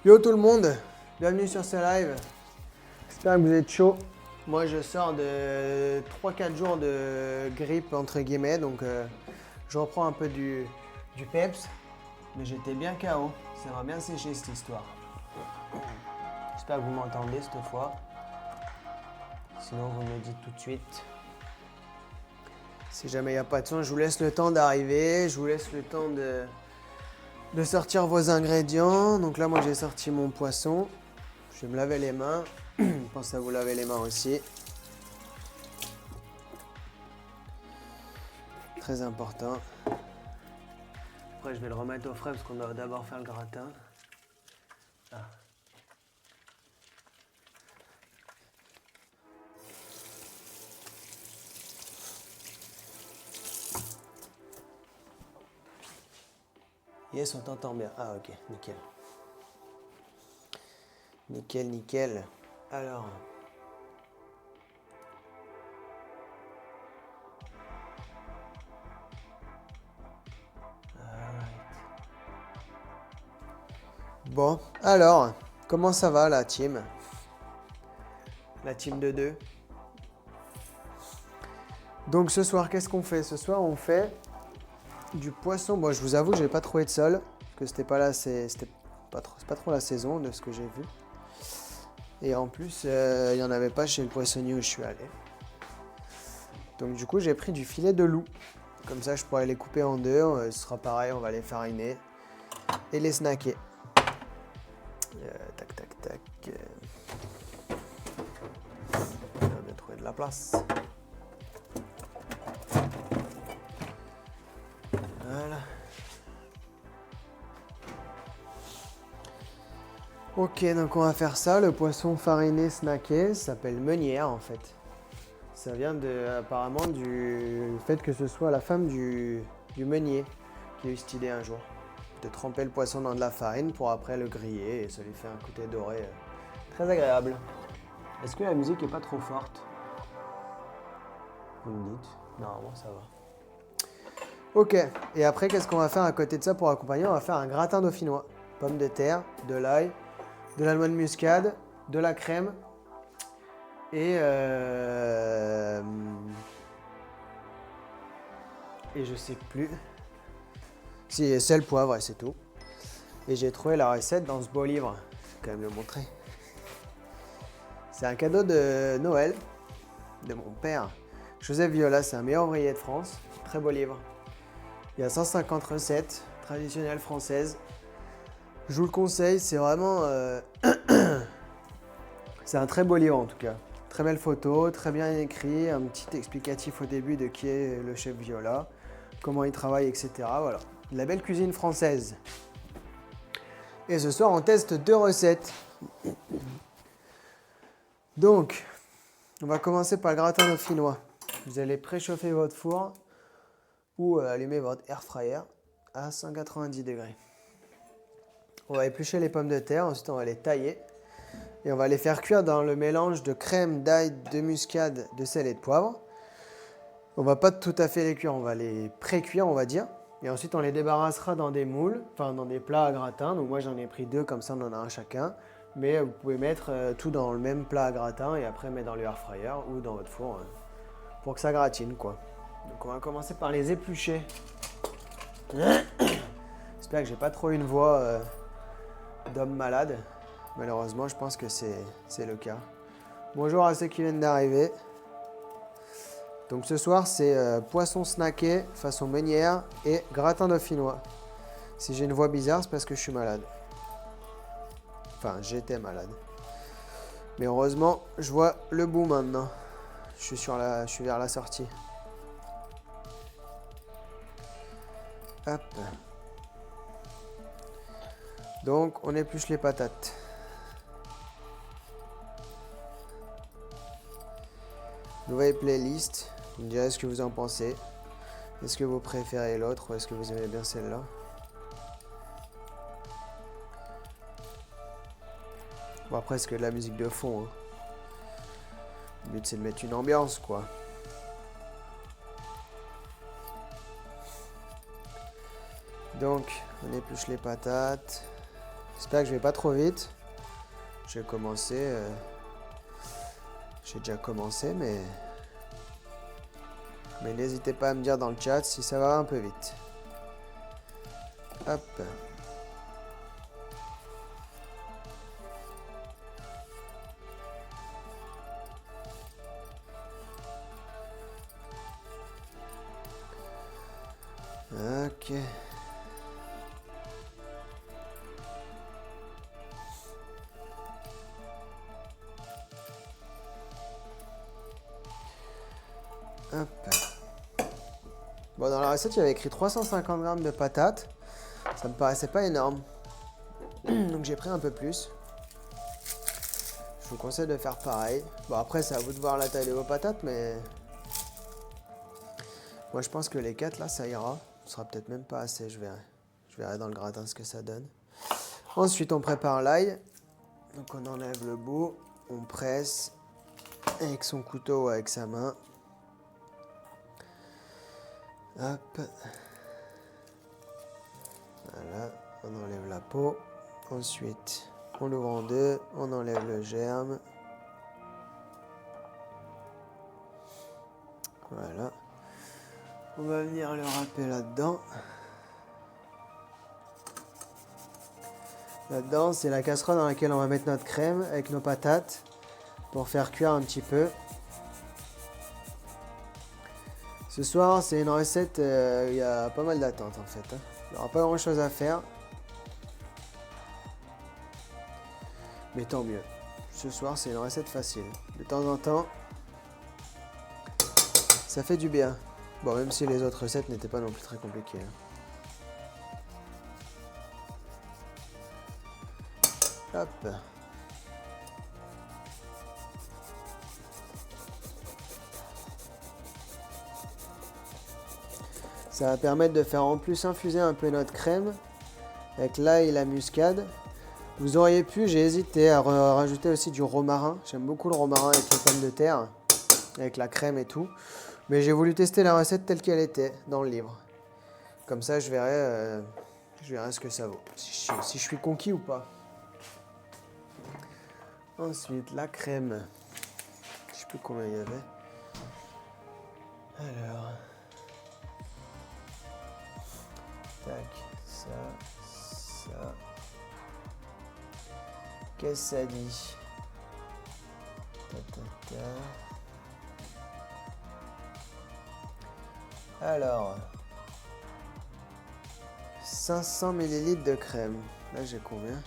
Yo tout le monde, bienvenue sur ce live. J'espère que vous êtes chaud. Moi je sors de 3-4 jours de grippe entre guillemets, donc je reprends un peu du peps. Mais j'étais bien KO, ça m'a bien séché cette histoire. J'espère que vous m'entendez cette fois. Sinon vous me le dites tout de suite. Si jamais il n'y a pas de son, je vous laisse le temps d'arriver, je vous laisse le temps de sortir vos ingrédients. Donc là moi j'ai sorti mon poisson. Je vais me laver les mains. Pensez à vous laver les mains aussi. Très important. Après je vais le remettre au frais parce qu'on doit d'abord faire le gratin. Ah. Yes, on t'entend bien. Ah ok, nickel. Nickel, nickel. Alors. Bon, alors, comment ça va la team? La team de 2. Donc ce soir, qu'est-ce qu'on fait? Ce soir, on fait du poisson. Bon, je vous avoue, j'ai pas trouvé de sol. Parce que c'était pas là, c'est pas trop la saison de ce que j'ai vu. Et en plus, il n'y en avait pas chez le poissonnier où je suis allé. Donc du coup, j'ai pris du filet de loup. Comme ça, je pourrais les couper en deux. Ce sera pareil, on va les fariner et les snacker. Tac, tac, tac. On va bien trouver de la place. Voilà. Ok, donc on va faire ça. Le poisson fariné snacké s'appelle meunière en fait. Ça vient apparemment du fait que ce soit la femme du meunier qui a eu cette idée un jour. De tremper le poisson dans de la farine pour après le griller et ça lui fait un côté doré très agréable. Est-ce que la musique est pas trop forte? Vous me dites? Normalement ça va. Ok, et après qu'est-ce qu'on va faire à côté de ça pour accompagner? On va faire un gratin dauphinois. Pommes de terre, de l'ail, de la noix de muscade, de la crème et je sais plus. Si, sel, poivre et c'est tout. Et j'ai trouvé la recette dans ce beau livre. Je vais quand même le montrer. C'est un cadeau de Noël de mon père. Joseph Viola, c'est un meilleur ouvrier de France. Très beau livre. Il y a 150 recettes traditionnelles françaises. Je vous le conseille, c'est vraiment... c'est un très beau livre en tout cas. Très belle photo, très bien écrit, un petit explicatif au début de qui est le chef Viola, comment il travaille, etc. Voilà. De la belle cuisine française. Et ce soir, on teste 2 recettes. Donc, on va commencer par le gratin dauphinois. Vous allez préchauffer votre four ou allumer votre air fryer à 190 degrés. On va éplucher les pommes de terre, ensuite on va les tailler et on va les faire cuire dans le mélange de crème, d'ail, de muscade, de sel et de poivre. On va pas tout à fait les cuire, on va les pré-cuire on va dire. Et ensuite on les débarrassera dans des moules, enfin dans des plats à gratin. Donc moi j'en ai pris 2, comme ça on en a un chacun. Mais vous pouvez mettre tout dans le même plat à gratin et après mettre dans le air fryer ou dans votre four pour que ça gratine quoi. Donc on va commencer par les éplucher. J'espère que j'ai pas trop une voix d'homme malade. Malheureusement je pense que c'est le cas. Bonjour à ceux qui viennent d'arriver. Donc ce soir c'est poisson snacké façon meunière et gratin dauphinois. Si j'ai une voix bizarre c'est parce que je suis malade. Enfin j'étais malade. Mais heureusement je vois le bout maintenant. Je suis vers la sortie. Hop. Donc on épluche les patates. Nouvelle playlist. Vous me direz ce que vous en pensez. Est-ce que vous préférez l'autre ou est-ce que vous aimez bien celle-là? Bon après c'est que de la musique de fond. Hein. Le but c'est de mettre une ambiance quoi. Donc on épluche les patates. J'espère que je vais pas trop vite. J'ai commencé... J'ai déjà commencé, mais n'hésitez pas à me dire dans le chat si ça va un peu vite. Hop. Ok. Hop. Bon, dans la recette, il y avait écrit 350 grammes de patates. Ça me paraissait pas énorme. Donc j'ai pris un peu plus. Je vous conseille de faire pareil. Bon, après, c'est à vous de voir la taille de vos patates, mais... Moi, je pense que les 4, là, ça ira. Ce sera peut-être même pas assez, je verrai. Je verrai dans le gratin ce que ça donne. Ensuite, on prépare l'ail. Donc, on enlève le bout. On presse avec son couteau ou avec sa main. Hop. Voilà, on enlève la peau. Ensuite, on l'ouvre en deux. On enlève le germe. Voilà. On va venir le râper là-dedans. Là-dedans, c'est la casserole dans laquelle on va mettre notre crème avec nos patates pour faire cuire un petit peu. Ce soir, c'est une recette, il y a pas mal d'attentes en fait. Il n'y aura pas grand-chose à faire. Mais tant mieux. Ce soir, c'est une recette facile. De temps en temps, ça fait du bien. Bon, même si les autres recettes n'étaient pas non plus très compliquées. Hop. Ça va permettre de faire en plus infuser un peu notre crème avec l'ail et la muscade. Vous auriez pu, j'ai hésité à rajouter aussi du romarin. J'aime beaucoup le romarin avec les pommes de terre, avec la crème et tout. Mais j'ai voulu tester la recette telle qu'elle était dans le livre. Comme ça, je verrai ce que ça vaut. Si je suis conquis ou pas. Ensuite, la crème. Je sais plus combien il y avait. Alors. Tac, ça. Qu'est-ce que ça dit? Alors. 500 ml de crème. Là, j'ai combien?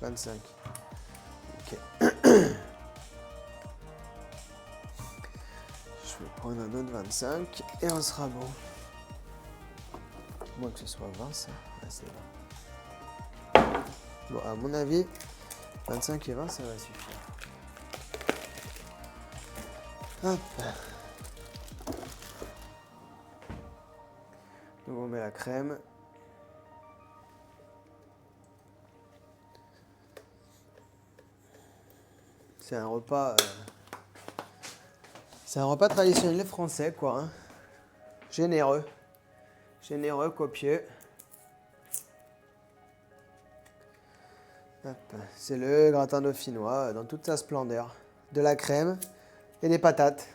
25. Ok. Je vais prendre un autre 25 et on sera bon. Moins que ce soit 20, ça. Ah, c'est bon. Bon, à mon avis, 25 et 20, ça va suffire. Hop. Donc, on met la crème. C'est un repas traditionnel français, quoi. Hein. Généreux, copieux. C'est le gratin dauphinois dans toute sa splendeur. De la crème et des patates.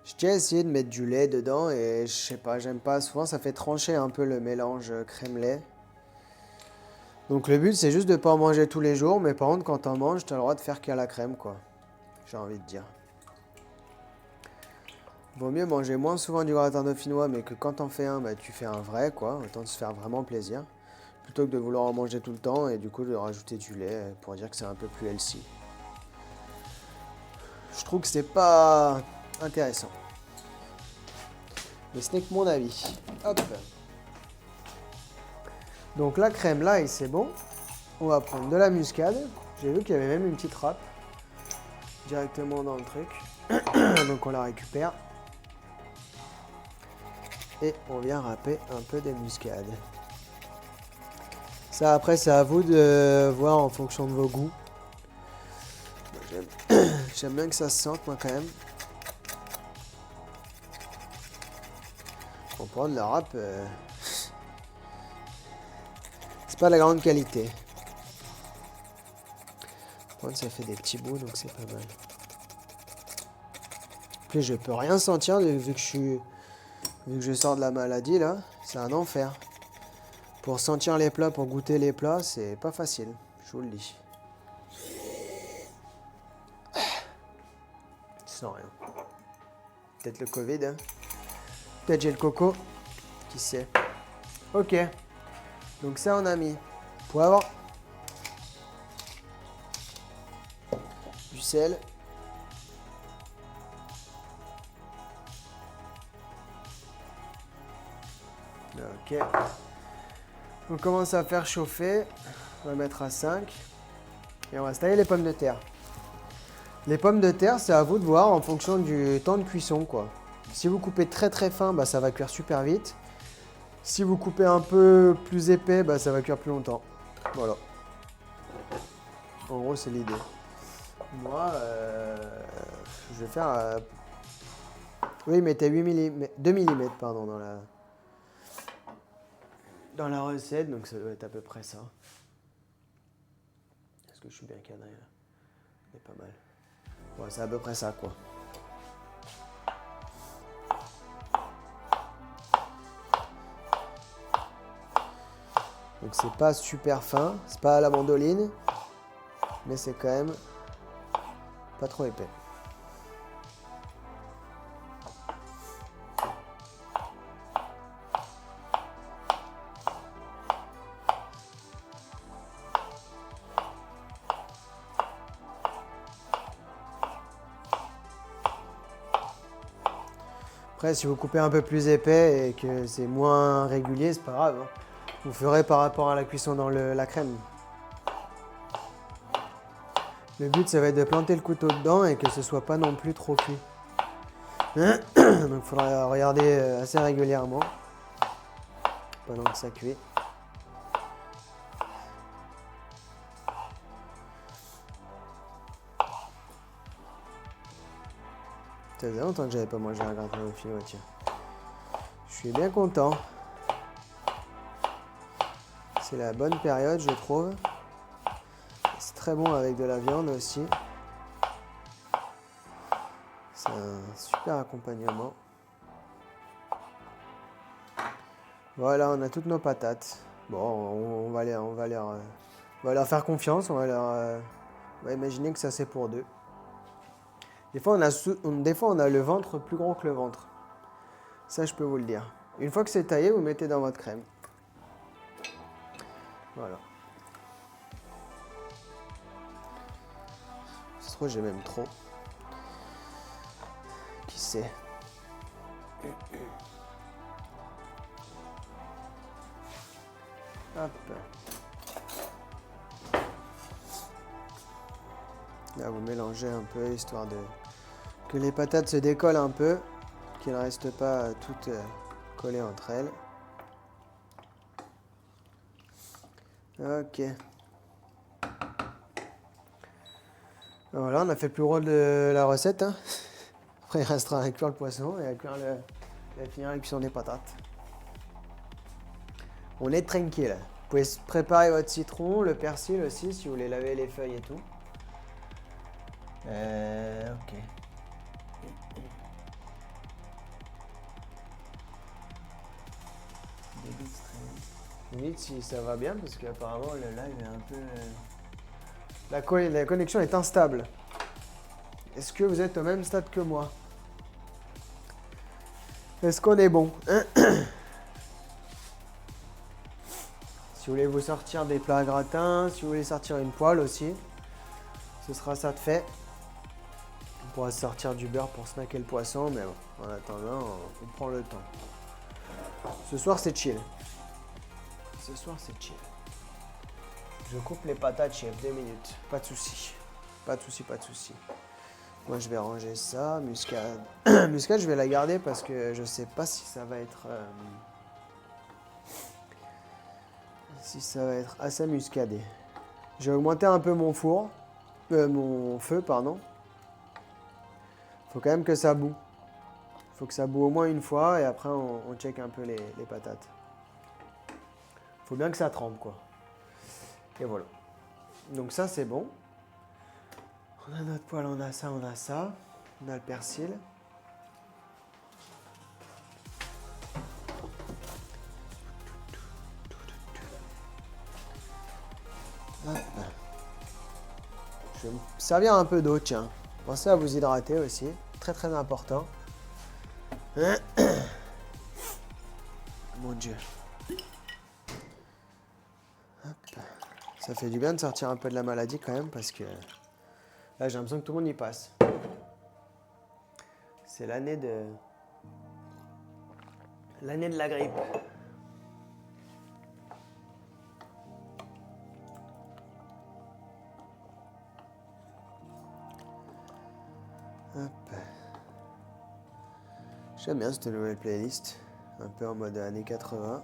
Je tiens à essayer de mettre du lait dedans et je sais pas, j'aime pas. Souvent, ça fait trancher un peu le mélange crème-lait. Donc le but, c'est juste de ne pas en manger tous les jours, mais par contre, quand t'en manges, t'as le droit de faire qu'à la crème, quoi. J'ai envie de dire. Vaut mieux manger moins souvent du gratin dauphinois, mais que quand t'en fais un, bah, tu fais un vrai, quoi. Autant se faire vraiment plaisir. Plutôt que de vouloir en manger tout le temps et du coup de rajouter du lait pour dire que c'est un peu plus healthy. Je trouve que c'est pas intéressant. Mais ce n'est que mon avis. Hop. Donc la crème, là, c'est bon. On va prendre de la muscade. J'ai vu qu'il y avait même une petite râpe directement dans le truc. Donc on la récupère. Et on vient râper un peu de muscade. Ça, après, c'est à vous de voir en fonction de vos goûts. J'aime bien que ça se sente, moi, quand même. On prend de la râpe. C'est pas de la grande qualité. Par contre, ça fait des petits bouts, donc c'est pas mal. Puis je peux rien sentir vu que je sors de la maladie là. C'est un enfer. Pour sentir les plats, pour goûter les plats, c'est pas facile. Je vous le dis. Je sens rien. Peut-être le Covid, hein. Peut-être j'ai le coco. Qui sait. Ok. Donc ça, on a mis poivre, du sel, ok. On commence à faire chauffer. On va mettre à 5. Et on va tailler les pommes de terre. Les pommes de terre, c'est à vous de voir en fonction du temps de cuisson, quoi. Si vous coupez très très fin, bah, ça va cuire super vite. Si vous coupez un peu plus épais, bah, ça va cuire plus longtemps. Voilà. En gros, c'est l'idée. Moi, je vais faire... Oui, mettez 2 mm pardon, dans la recette, donc ça doit être à peu près ça. Est-ce que je suis bien cadré là? C'est pas mal. Ouais, c'est à peu près ça, quoi. Donc c'est pas super fin, c'est pas à la mandoline, mais c'est quand même pas trop épais. Après, si vous coupez un peu plus épais et que c'est moins régulier, c'est pas grave, hein. Vous ferez par rapport à la cuisson dans la crème. Le but, ça va être de planter le couteau dedans et que ce soit pas non plus trop cuit. Donc, il faudra regarder assez régulièrement pendant que ça cuit. Ça faisait longtemps que j'avais pas mangé un gratin au fil, tiens. Je suis bien content. C'est la bonne période, je trouve. C'est très bon avec de la viande aussi. C'est un super accompagnement. Voilà, on a toutes nos patates. Bon, on va leur faire confiance. On va imaginer que ça c'est pour deux. Des fois, on a le ventre plus gros que le ventre. Ça, je peux vous le dire. Une fois que c'est taillé, vous mettez dans votre crème. Voilà. Ça se trouve, j'ai même trop. Qui sait? Hop. Là, vous mélangez un peu, histoire que les patates se décollent un peu, qu'elles ne restent pas toutes collées entre elles. Ok. Voilà, on a fait le plus gros de la recette, hein. Après, il restera à cuire le poisson et à finir la cuisson des patates. On est tranquille. Vous pouvez préparer votre citron, le persil aussi, si vous voulez laver les feuilles et tout. Ok. Vous me dites si ça va bien, parce qu'apparemment le live est un peu... La connexion est instable. Est-ce que vous êtes au même stade que moi? Est-ce qu'on est bon? Si vous voulez vous sortir des plats à gratin, si vous voulez sortir une poêle aussi, ce sera ça de fait. On pourra sortir du beurre pour snacker le poisson, mais bon, en attendant, on prend le temps. Ce soir, c'est chill. Ce soir, c'est chill. Je coupe les patates, chef, 2 minutes. Pas de souci. Pas de souci, pas de souci. Moi, je vais ranger ça. Muscade. Muscade, je vais la garder parce que je sais pas si ça va être... si ça va être assez muscadé. J'ai augmenté un peu mon four. Mon feu, pardon. Faut quand même que ça boue. Faut que ça boue au moins une fois et après, on check un peu les patates. Faut bien que ça trempe, quoi. Et voilà. Donc ça, c'est bon. On a notre poêle, on a ça, on a ça. On a le persil. Hop. Je vais me servir un peu d'eau, tiens. Pensez à vous hydrater aussi. Très très important. Mon Dieu. Hop. Ça fait du bien de sortir un peu de la maladie quand même parce que là j'ai l'impression que tout le monde y passe. C'est l'année de la grippe. Hop. J'aime bien cette nouvelle playlist. Un peu en mode années 80.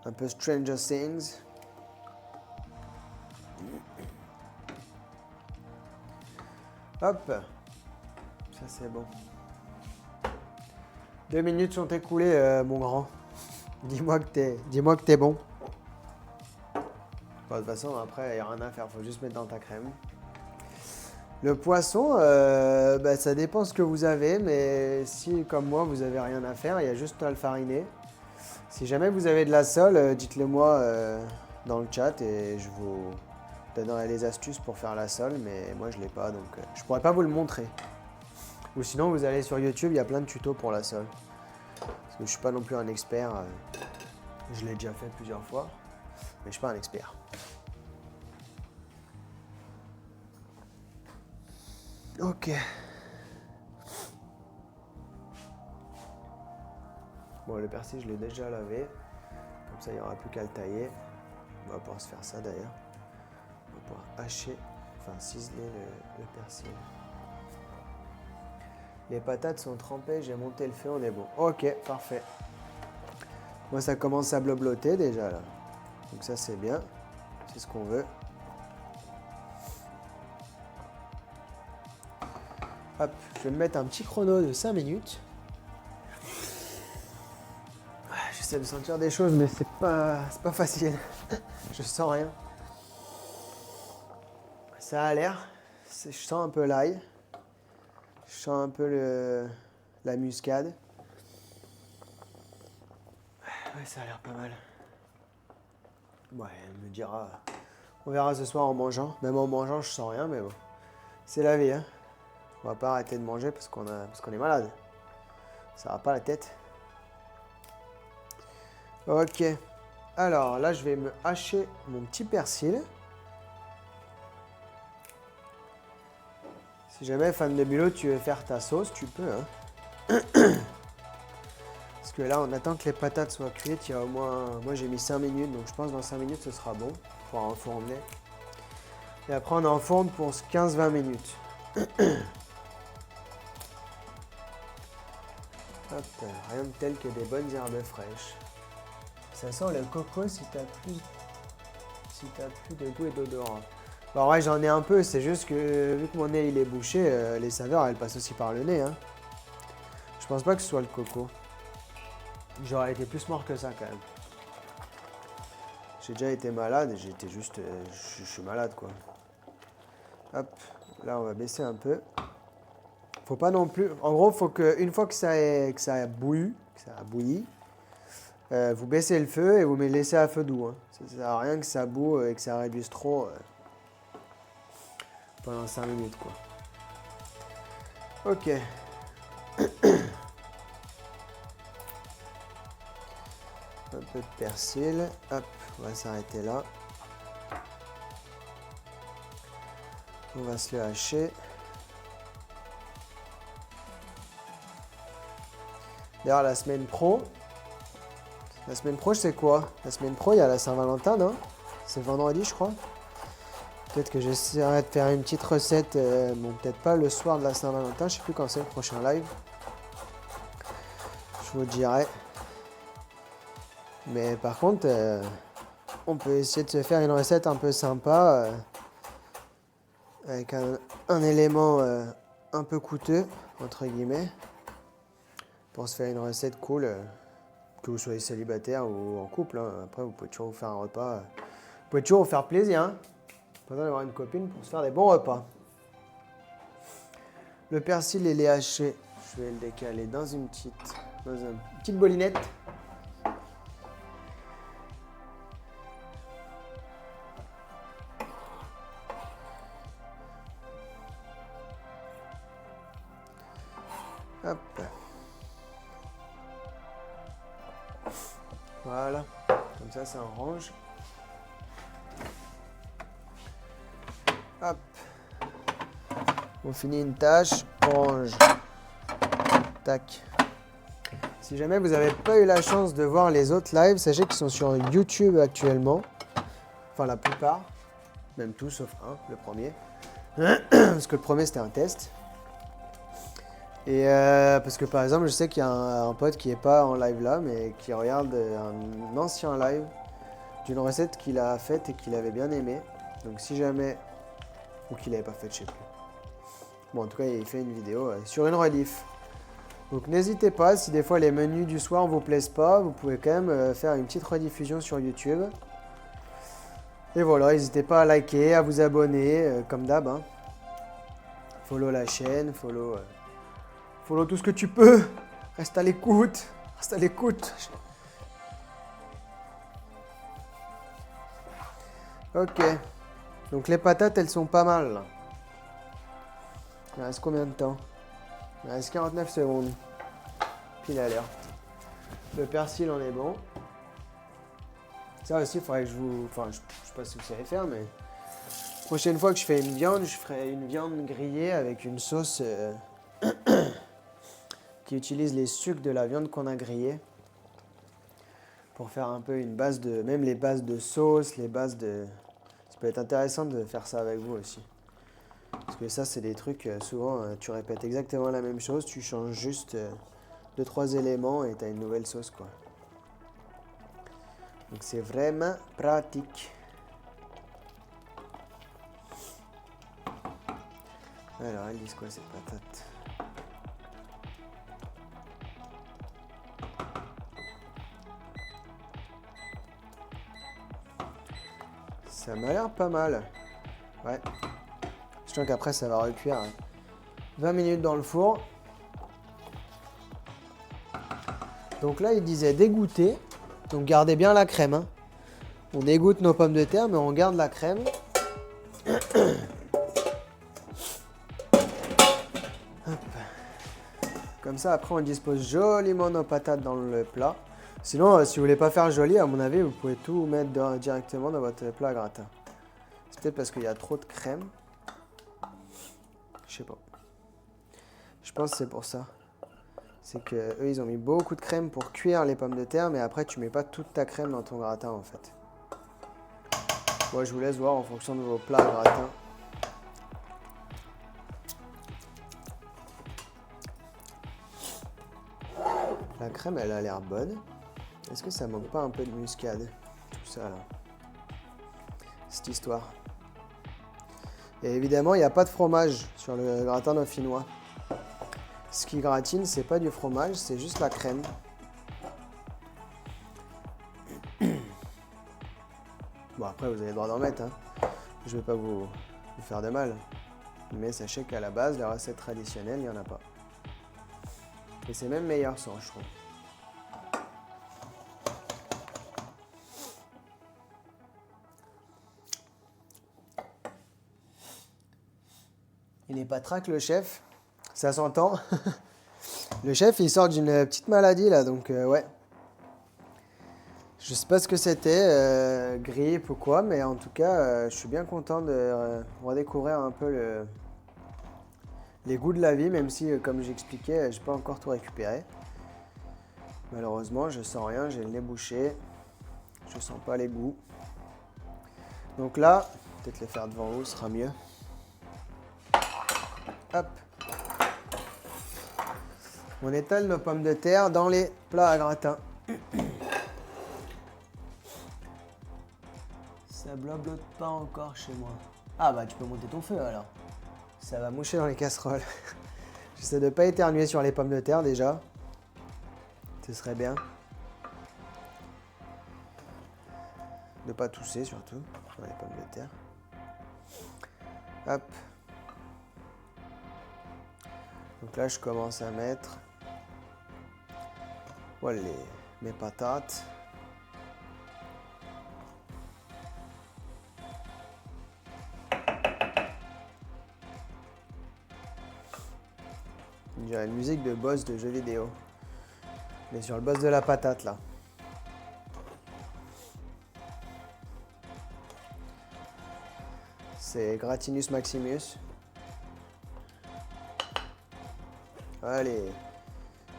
Un peu Stranger Things. Hop. Ça c'est bon. 2 minutes sont écoulées, mon grand. Dis-moi que t'es bon. Bon, de toute façon, après, il n'y a rien à faire. Faut juste mettre dans ta crème. Le poisson, ça dépend ce que vous avez. Mais si, comme moi, vous avez rien à faire, il y a juste à le fariner. Si jamais vous avez de la sole, dites-le moi dans le chat et je vous donnerai les astuces pour faire la sole. Mais moi, je ne l'ai pas, donc je pourrais pas vous le montrer. Ou sinon, vous allez sur YouTube, il y a plein de tutos pour la sole. Parce que je ne suis pas non plus un expert. Je l'ai déjà fait plusieurs fois, mais je ne suis pas un expert. Ok. Bon, le persil, je l'ai déjà lavé. Comme ça, il n'y aura plus qu'à le tailler. On va pouvoir se faire ça d'ailleurs. On va pouvoir hacher, enfin ciseler le persil. Les patates sont trempées, j'ai monté le feu, on est bon. Ok, parfait. Moi, ça commence à blobloter déjà là. Donc ça, c'est bien. C'est ce qu'on veut. Hop, je vais me mettre un petit chrono de 5 minutes. J'essaie de sentir des choses, mais c'est pas facile. Je sens rien. Ça a l'air. Je sens un peu l'ail. Je sens un peu la muscade. Ouais, ça a l'air pas mal. Ouais, on me dira. On verra ce soir en mangeant. Même en mangeant, je sens rien, mais bon. C'est la vie, hein. On va pas arrêter de manger parce qu'on est malade. Ça va pas la tête. Ok. Alors là, je vais me hacher mon petit persil. Si jamais, fan de Bulot, tu veux faire ta sauce, tu peux. Hein. Parce que là, on attend que les patates soient cuites. Il y a au moins... Moi, j'ai mis 5 minutes, donc je pense que dans 5 minutes, ce sera bon pour enfourner. Et après, on enfourne pour 15-20 minutes. Hop, rien de tel que des bonnes herbes fraîches. Ça sent le coco si t'as plus de goût et d'odorat. Bon, ouais, j'en ai un peu, c'est juste que vu que mon nez il est bouché, les saveurs elles passent aussi par le nez. Hein. Je pense pas que ce soit le coco. J'aurais été plus mort que ça quand même. J'ai déjà été malade et j'étais juste. Je suis malade quoi. Hop, là on va baisser un peu. Faut pas non plus. En gros, faut que une fois que ça a bouilli, vous baissez le feu et vous me laissez à feu doux. Hein. Ça sert à rien que ça boue et que ça réduise trop pendant 5 minutes quoi. Ok. Un peu de persil. Hop, on va s'arrêter là. On va se le hacher. D'ailleurs, la semaine pro, c'est quoi? La semaine pro, il y a la Saint-Valentin, non? C'est vendredi, je crois. Peut-être que j'essaierai de faire une petite recette, bon, peut-être pas le soir de la Saint-Valentin, je sais plus quand c'est le prochain live. Je vous dirai. Mais par contre, on peut essayer de se faire une recette un peu sympa, avec un élément un peu coûteux, entre guillemets, pour se faire une recette cool Que vous soyez célibataire ou en couple, hein. Après vous pouvez toujours vous faire un repas. Vous pouvez toujours vous faire plaisir. Hein. Pas besoin d'avoir une copine pour se faire des bons repas. Le persil et les hachés, je vais le décaler dans une petite bolinette. Hop. Voilà, comme ça range. Hop. On finit une tâche, on range. Tac. Si jamais vous n'avez pas eu la chance de voir les autres lives, sachez qu'ils sont sur YouTube actuellement. Enfin la plupart, même tous sauf un, le premier. Parce que le premier c'était un test. Et parce que par exemple, je sais qu'il y a un pote qui n'est pas en live là, mais qui regarde un ancien live d'une recette qu'il a faite et qu'il avait bien aimé. Donc si jamais, ou qu'il n'avait pas faite, je sais plus. Bon, en tout cas, il fait une vidéo sur une rediff. Donc n'hésitez pas, si des fois les menus du soir ne vous plaisent pas, vous pouvez quand même faire une petite rediffusion sur YouTube. Et voilà, n'hésitez pas à liker, à vous abonner, comme d'hab. Hein. Follow la chaîne, follow tout ce que tu peux. Reste à l'écoute. Reste à l'écoute. Ok. Donc les patates, elles sont pas mal. Là. Il reste combien de temps? Il reste 49 secondes. Pile alerte. Le persil, on est bon. Ça aussi, il faudrait que je vous... Enfin, je sais pas si vous savez faire, mais... Prochaine fois que je fais une viande, je ferai une viande grillée avec une sauce... qui utilise les sucres de la viande qu'on a grillée pour faire un peu une base de... Même les bases de sauce, les bases de... Ça peut être intéressant de faire ça avec vous aussi. Parce que ça, c'est des trucs, souvent, tu répètes exactement la même chose, tu changes juste 2-3 éléments et tu as une nouvelle sauce, quoi. Donc c'est vraiment pratique. Alors, elles disent quoi ces patates? Ça m'a l'air pas mal. Ouais. Je sens qu'après ça va recuire 20 minutes dans le four. Donc là, il disait dégoûter. Donc gardez bien la crème. Hein. On dégoûte nos pommes de terre, mais on garde la crème. Hop. Comme ça, après, on dispose joliment nos patates dans le plat. Sinon, si vous voulez pas faire joli, à mon avis, vous pouvez tout mettre directement dans votre plat à gratin. C'est peut-être parce qu'il y a trop de crème. Je sais pas. Je pense que c'est pour ça. C'est que eux, ils ont mis beaucoup de crème pour cuire les pommes de terre, mais après, tu mets pas toute ta crème dans ton gratin, en fait. Moi, je vous laisse voir en fonction de vos plats à gratin. La crème, elle a l'air bonne. Est-ce que ça manque pas un peu de muscade? Tout ça, là. Cette histoire. Et évidemment, il n'y a pas de fromage sur le gratin dauphinois. Ce qui gratine, c'est pas du fromage, c'est juste la crème. Bon, après, vous avez le droit d'en mettre. Hein. Je vais pas vous faire de mal. Mais sachez qu'à la base, les recettes traditionnelles, il n'y en a pas. Et c'est même meilleur sans, je trouve. Il n'est pas traque, le chef. Ça s'entend. Le chef, il sort d'une petite maladie, là, donc ouais. Je sais pas ce que c'était, grippe ou quoi, mais en tout cas, je suis bien content de redécouvrir un peu les goûts de la vie, même si, comme j'expliquais, j'ai pas encore tout récupéré. Malheureusement, je sens rien, j'ai le nez bouché. Je sens pas les goûts. Donc là, peut-être les faire devant vous, ce sera mieux. Hop. On étale nos pommes de terre dans les plats à gratin. Ça blablote pas encore chez moi. Ah bah tu peux monter ton feu alors. Ça va moucher dans les casseroles. J'essaie de pas éternuer sur les pommes de terre déjà. Ce serait bien. De ne pas tousser surtout dans les pommes de terre. Hop. Donc là, je commence à mettre voilà, mes patates. On dirait une musique de boss de jeux vidéo. On est sur le boss de la patate là. C'est Gratinus Maximus. Allez,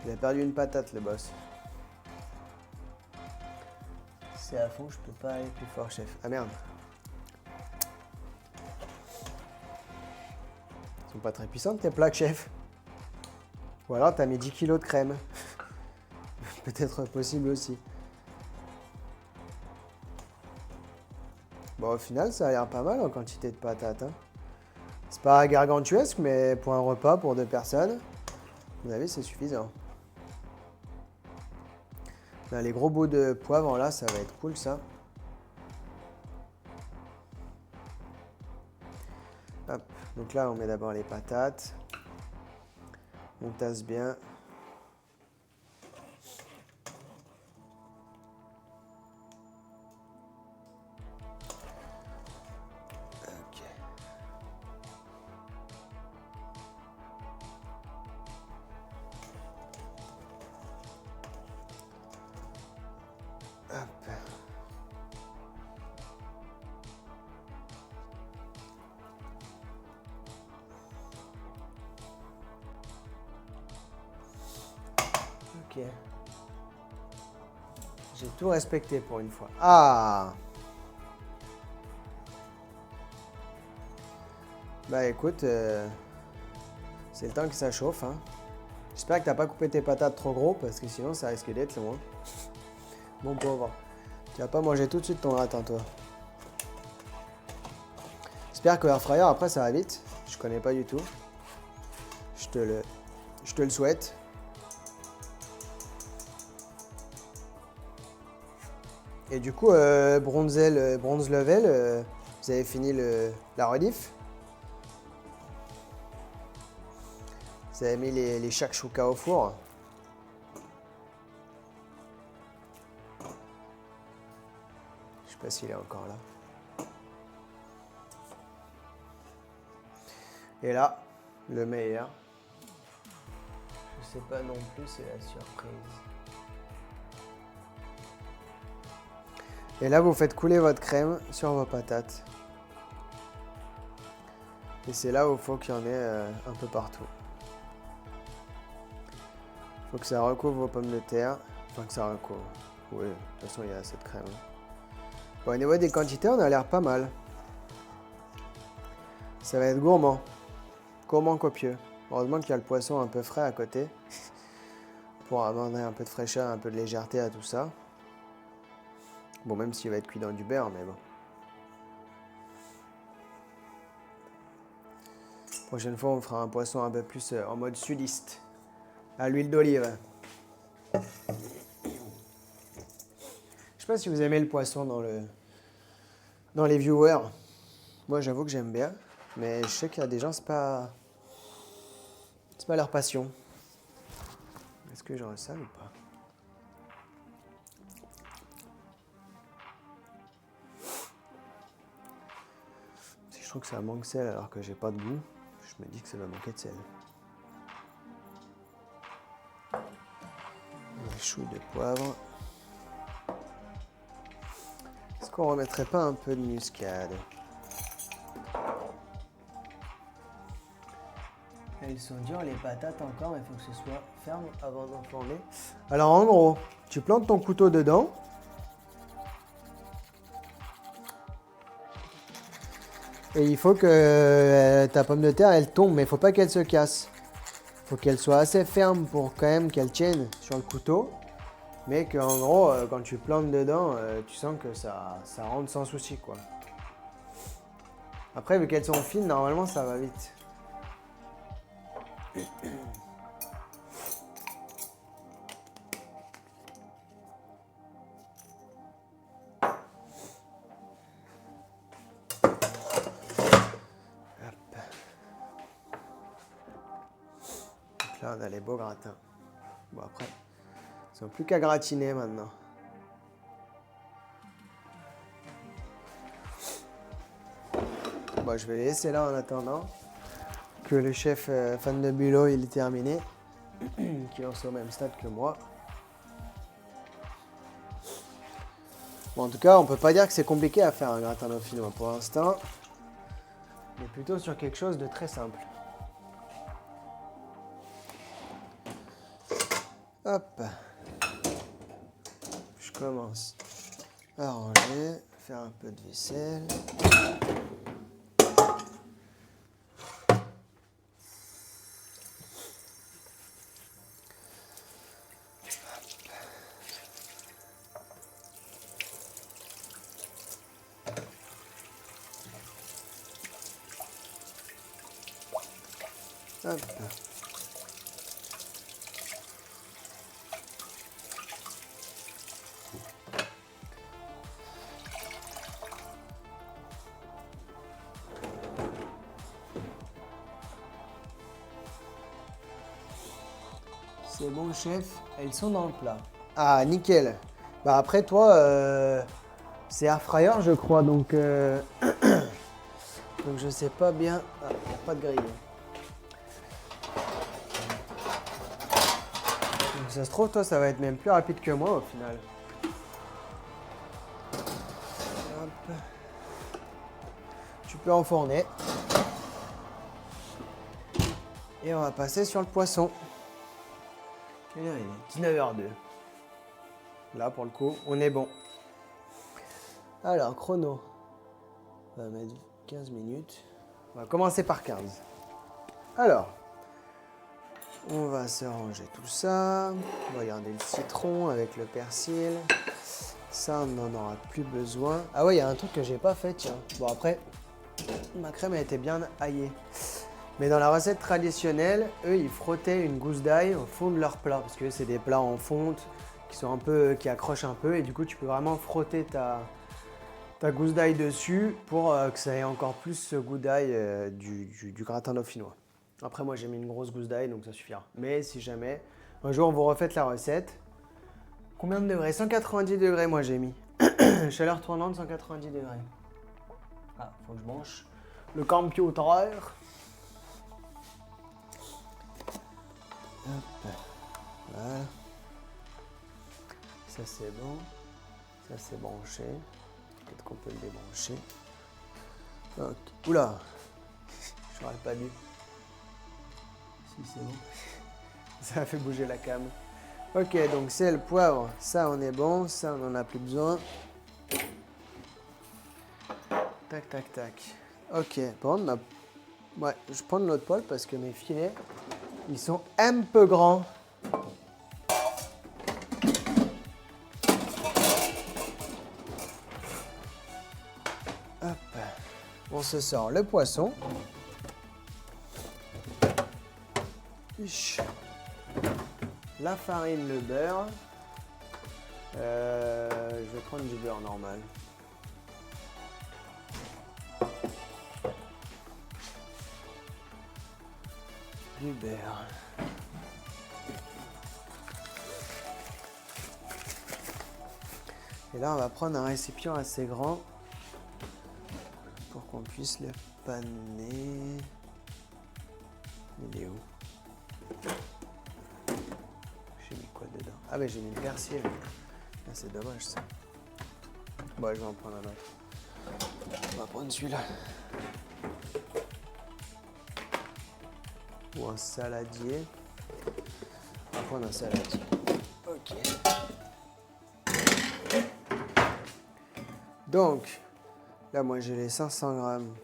il a perdu une patate le boss. C'est à fond, je peux pas aller plus fort, chef. Ah merde. Ils sont pas très puissantes tes plaques, chef. Ou alors t'as mis 10 kilos de crème. Peut-être possible aussi. Bon, au final, ça a l'air pas mal en quantité de patates. Hein. C'est pas gargantuesque, mais pour un repas, pour 2 personnes, à mon avis, c'est suffisant. Là, les gros bouts de poivre, là, ça va être cool, ça. Hop. Donc là, on met d'abord les patates. On tasse bien. Ok. Hop. Ok. J'ai tout respecté pour une fois. Ah! Bah écoute, c'est le temps que ça chauffe. Hein. J'espère que t'as pas coupé tes patates trop gros parce que sinon ça risque d'être loin. Mon pauvre. Tu vas pas manger tout de suite ton gratin toi. J'espère que l'air fryer après ça va vite. Je connais pas du tout. Je te le souhaite. Et du coup, bronze level, vous avez fini la rediff. Vous avez mis les shakshuka au four. Je sais pas s'il est encore là. Et là, le meilleur. Je sais pas non plus, c'est la surprise. Et là, vous faites couler votre crème sur vos patates. Et c'est là où il faut qu'il y en ait un peu partout. Il faut que ça recouvre vos pommes de terre. Enfin, que ça recouvre. Oui, de toute façon, il y a assez de crème. Bon, au niveau des quantités, on a l'air pas mal. Ça va être gourmand. Gourmand copieux. Heureusement qu'il y a le poisson un peu frais à côté. Pour amener un peu de fraîcheur, un peu de légèreté à tout ça. Bon, même s'il va être cuit dans du beurre, mais bon. Prochaine fois, on fera un poisson un peu plus en mode sudiste. À l'huile d'olive. Je sais pas si vous aimez le poisson dans les viewers. Moi, j'avoue que j'aime bien. Mais je sais qu'il y a des gens, c'est pas leur passion. Est-ce que j'aurais ça ou pas? Si je trouve que ça manque de sel alors que j'ai pas de goût, je me dis que ça va manquer de sel. Les choux de poivre. Est-ce qu'on remettrait pas un peu de muscade? Elles sont dures les patates encore, mais il faut que ce soit ferme avant d'enflammer. Alors en gros, tu plantes ton couteau dedans. Et il faut que ta pomme de terre, elle tombe, mais il ne faut pas qu'elle se casse. Il faut qu'elle soit assez ferme pour quand même qu'elle tienne sur le couteau. Mais qu'en gros, quand tu plantes dedans, tu sens que ça rentre sans souci, quoi. Après, vu qu'elles sont fines, normalement, ça va vite. là, on a les beaux gratins. Bon, après, ils sont plus qu'à gratiner maintenant. Bon, je vais les laisser là en attendant que le chef fan de bulot il est terminé, qui est au même stade que moi. Bon, en tout cas, on peut pas dire que c'est compliqué à faire un gratin dauphinois pour l'instant. On est plutôt sur quelque chose de très simple. Hop. Je commence à ranger, faire un peu de vaisselle. Hop. C'est bon, chef. Elles sont dans le plat. Ah, nickel. Bah après, toi, c'est air fryer, je crois, donc donc je sais pas bien. Ah, il n'y a pas de grille. Donc ça se trouve, toi, ça va être même plus rapide que moi au final. Hop. Tu peux enfourner. Et on va passer sur le poisson. Quelle heure il est? 19h02. Là, pour le coup, on est bon. Alors, chrono. On va mettre 15 minutes. On va commencer par 15. Alors, on va se ranger tout ça. On va garder le citron avec le persil. Ça, on n'en aura plus besoin. Ah ouais, il y a un truc que j'ai pas fait, tiens. Bon, après, ma crème a été bien aillée. Mais dans la recette traditionnelle, eux, ils frottaient une gousse d'ail au fond de leur plat. Parce que c'est des plats en fonte qui accrochent un peu. Et du coup, tu peux vraiment frotter ta gousse d'ail dessus pour que ça ait encore plus ce goût d'ail du gratin dauphinois. Après, moi, j'ai mis une grosse gousse d'ail, donc ça suffira. Mais si jamais, un jour, vous refaites la recette. Combien de degrés? 190 degrés, moi, j'ai mis. Chaleur tournante, 190 degrés. Ah, faut que je branche le computer. Hop. Voilà. Ça, c'est bon. Ça, c'est branché. Peut-être qu'on peut le débrancher. Ok. Oula. J'aurais pas dû. Si, c'est bon. Ça a fait bouger la cam. Ok, donc sel, poivre, ça on est bon, ça on n'en a plus besoin. Tac, tac, tac. Ok, ouais, je prends de l'autre poêle parce que mes filets, ils sont un peu grands. Hop. On se sort le poisson. La farine, le beurre. Je vais prendre du beurre normal. Du beurre. Et là, on va prendre un récipient assez grand pour qu'on puisse le paner. Il est où? J'ai mis quoi dedans? Ah ben j'ai mis le persil. Ah, c'est dommage ça. Bon, je vais en prendre un autre. On va prendre celui-là. Ou un saladier. On va prendre un saladier. Ok. Donc, là moi j'ai les 500 grammes.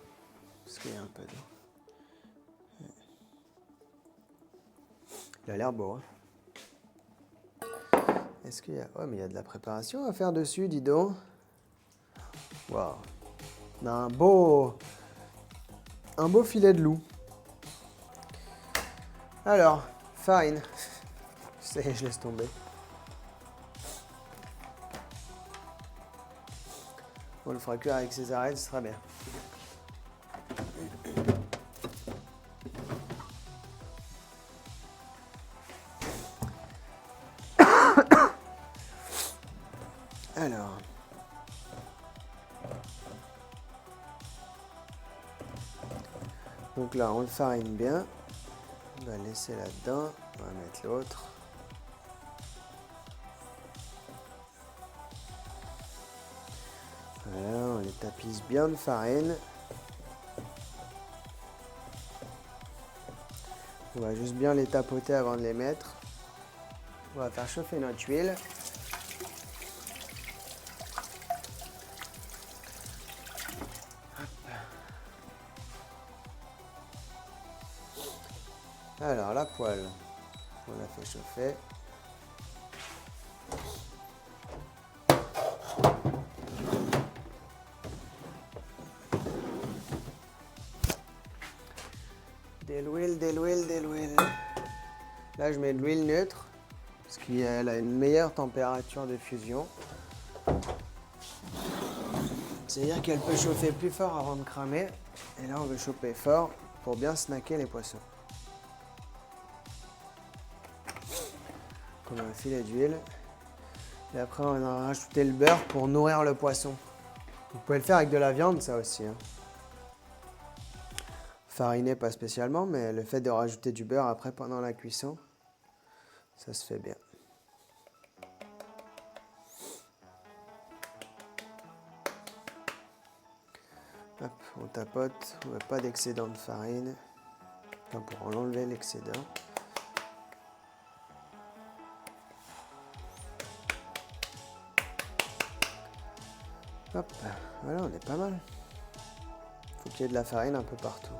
Parce qu'il y a un peu d'eau. Il a l'air beau, hein. Est-ce qu'il y a... Ouais, mais il y a de la préparation à faire dessus, dis donc. Waouh. On a un beau filet de loup. Alors, farine. Ça y est, je laisse tomber. On le fera cuire avec ses arêtes, ce sera bien. Alors. Donc là, on le farine bien. On va laisser là-dedans. On va mettre l'autre. Voilà, on les tapisse bien de farine. On va juste bien les tapoter avant de les mettre. On va faire chauffer notre huile. Alors la poêle, on la fait chauffer. De l'huile, de l'huile, de l'huile. Là je mets de l'huile neutre, parce qu'elle a une meilleure température de fusion. C'est-à-dire qu'elle peut chauffer plus fort avant de cramer. Et là on veut chauffer fort pour bien snacker les poissons. Comme un filet d'huile. Et après, on va rajouter le beurre pour nourrir le poisson. Vous pouvez le faire avec de la viande, ça aussi. Hein. Fariner, pas spécialement, mais le fait de rajouter du beurre après pendant la cuisson, ça se fait bien. Hop, on tapote, on ne veut pas d'excédent de farine. Enfin, pour enlever l'excédent. Hop, voilà, on est pas mal. Faut qu'il y ait de la farine un peu partout.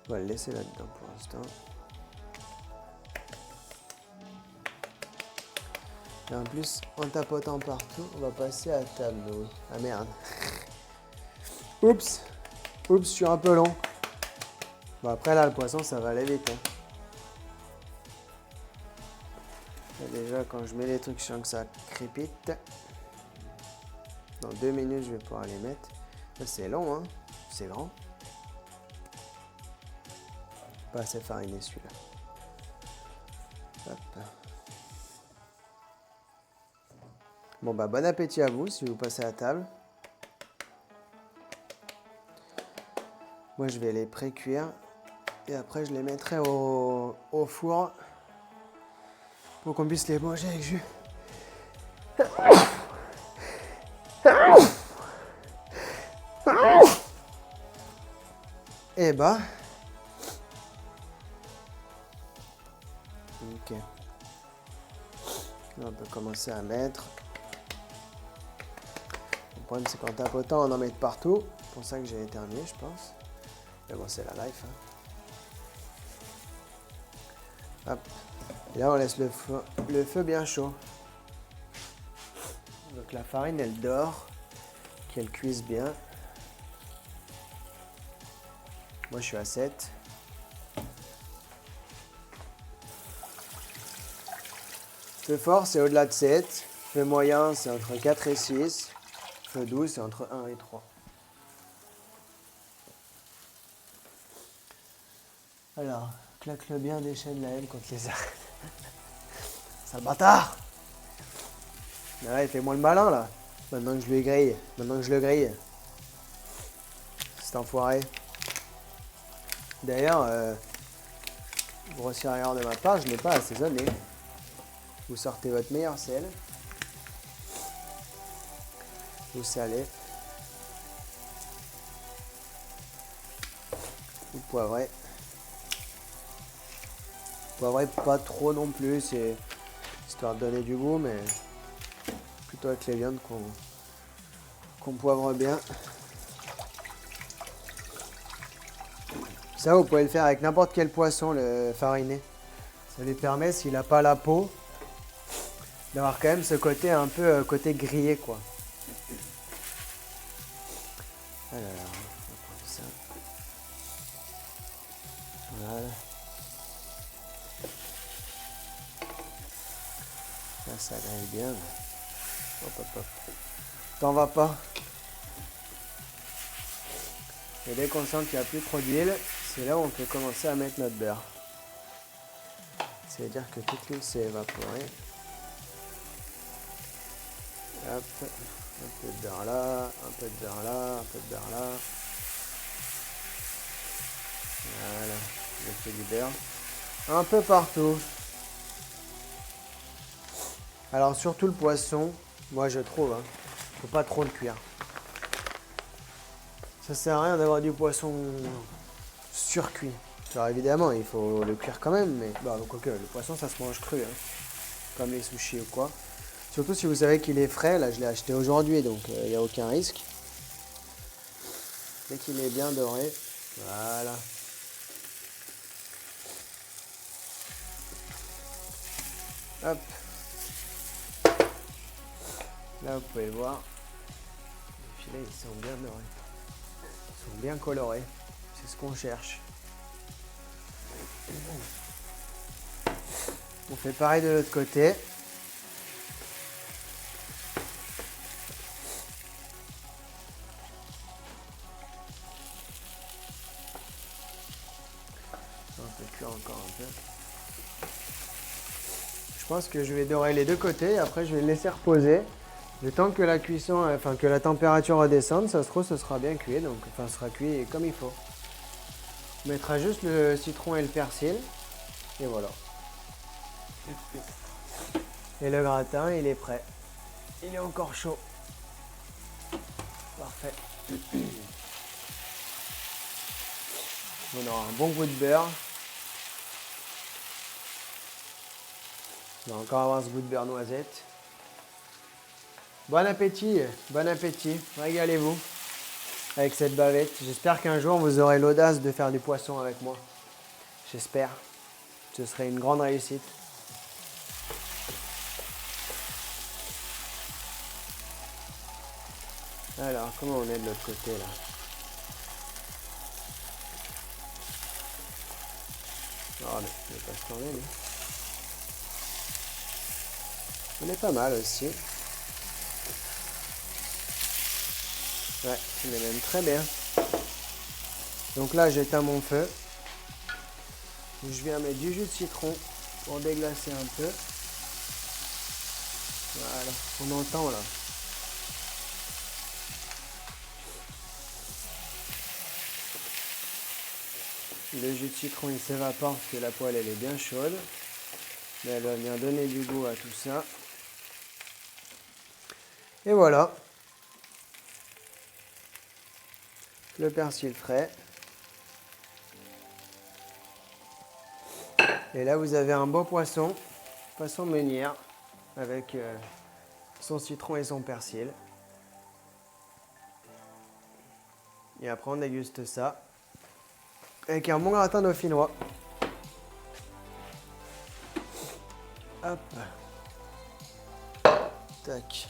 On va le laisser là-dedans pour l'instant. Et en plus, en tapotant partout, on va passer à table. Oui. Ah merde. Oups, je suis un peu long. Bon après là, le poisson, ça va aller vite. Hein. Et déjà, quand je mets les trucs, je sens que ça crépite. Dans 2 minutes, je vais pouvoir les mettre. C'est long, hein. C'est grand. Pas assez fariné celui-là. Hop. Bon bah bon appétit à vous si vous passez à table. Moi je vais les pré-cuire et après je les mettrai au four pour qu'on puisse les manger avec jus. Et bah. Ok. Là, on peut commencer à mettre. Le problème c'est qu'en tapotant on en met de partout. C'est pour ça que j'ai éternué je pense. Mais bon c'est la life. Hein. Hop. Et là on laisse le feu bien chaud. Donc la farine elle dort. Qu'elle cuise bien. Moi je suis à 7. Feu fort c'est au-delà de 7. Feu moyen c'est entre 4 et 6. Feu doux c'est entre 1 et 3. Alors, claque-le bien, déchaîne la haine contre les arêtes. Sale bâtard! Là, il fait moins le malin là. Maintenant que je lui grille. Maintenant que je le grille. C'est enfoiré. D'ailleurs, grossière erreur de ma part, je n'ai pas assaisonné. Vous sortez votre meilleur sel. Vous salez. Vous poivrez. Poivrez pas trop non plus, c'est histoire de donner du goût, mais plutôt avec les viandes qu'on poivre bien. Ça, vous pouvez le faire avec n'importe quel poisson, le fariné. Ça lui permet, s'il n'a pas la peau, d'avoir quand même ce côté un peu côté grillé, quoi. Alors, on va prendre ça. Voilà. Là, ça grille bien. Hop, hop, hop. T'en vas pas. Et dès qu'on sent qu'il n'y a plus trop d'huile, c'est là où on peut commencer à mettre notre beurre. C'est-à-dire que toute l'huile s'est évaporée. Hop, un peu de beurre là, un peu de beurre là, un peu de beurre là. Voilà, je fais du beurre. Un peu partout. Alors surtout le poisson, moi je trouve, hein, faut pas trop le cuire. Ça sert à rien d'avoir du poisson surcuit. Alors évidemment, il faut le cuire quand même, mais bah, quoique, le poisson ça se mange cru, hein, comme les sushis ou quoi. Surtout si vous savez qu'il est frais, là je l'ai acheté aujourd'hui, donc il n'y a aucun risque. Dès qu'il est bien doré, voilà. Hop. Là vous pouvez le voir, les filets ils sont bien dorés. Ils sont bien colorés, c'est ce qu'on cherche. On fait pareil de l'autre côté. On peut cuire encore un peu. Je pense que je vais dorer les deux côtés, après je vais le laisser reposer. Le temps que la cuisson, enfin que la température redescende, ça se trouve ce sera bien cuit, donc enfin ce sera cuit comme il faut. On mettra juste le citron et le persil, et voilà. Et le gratin, il est prêt. Il est encore chaud. Parfait. On aura un bon goût de beurre. On va encore avoir ce goût de beurre noisette. Bon appétit, régalez-vous avec cette bavette. J'espère qu'un jour vous aurez l'audace de faire du poisson avec moi. J'espère. Ce serait une grande réussite. Alors, comment on est de l'autre côté là? Oh, mais il ne va pas se tourner, lui. On est pas mal aussi. Ouais, il est même très bien. Donc là, j'éteins mon feu. Je viens mettre du jus de citron pour déglacer un peu. Voilà, on entend là. Le jus de citron il s'évapore parce que la poêle elle est bien chaude. Mais elle va bien donner du goût à tout ça. Et voilà. Le persil frais. Et là vous avez un beau poisson meunière, avec son citron et son persil. Et après on déguste ça avec un bon gratin dauphinois. Hop. Tac.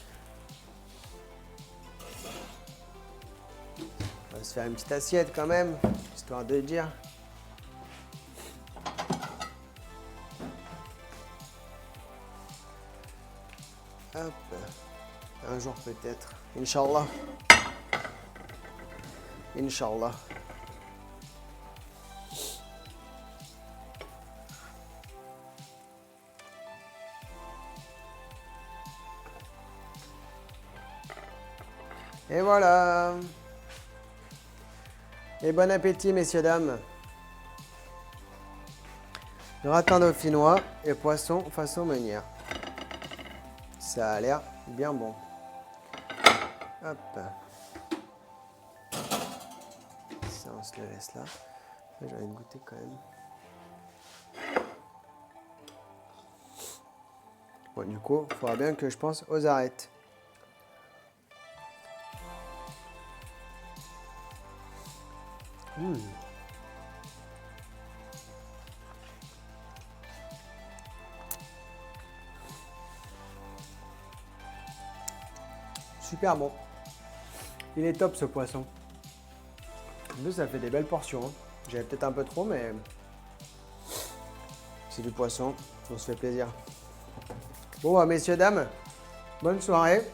On va se faire une petite assiette quand même, histoire de dire. Hop. Un jour peut-être. Inch'Allah. Inch'Allah. Et voilà. Et bon appétit, messieurs, dames. Gratin dauphinois et poisson façon meunière. Ça a l'air bien bon. Hop. Ça, on se le laisse là. J'ai envie de goûter quand même. Bon, du coup, il faudra bien que je pense aux arêtes. Super bon. Il est top ce poisson. En plus, ça fait des belles portions. Hein. J'avais peut-être un peu trop, mais c'est du poisson. On se fait plaisir. Bon, bah, messieurs, dames, bonne soirée.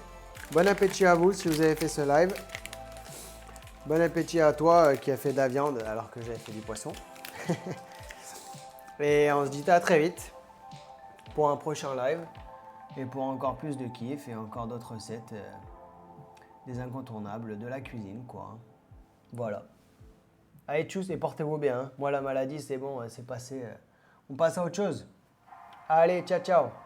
Bon appétit à vous si vous avez fait ce live. Bon appétit à toi qui a fait de la viande alors que j'avais fait du poisson. Et on se dit à très vite pour un prochain live. Et pour encore plus de kiff et encore d'autres recettes, des incontournables de la cuisine, quoi. Hein. Voilà. Allez, tchuss et portez-vous bien. Hein. Moi, la maladie, c'est bon, c'est passé. On passe à autre chose. Allez, ciao, ciao.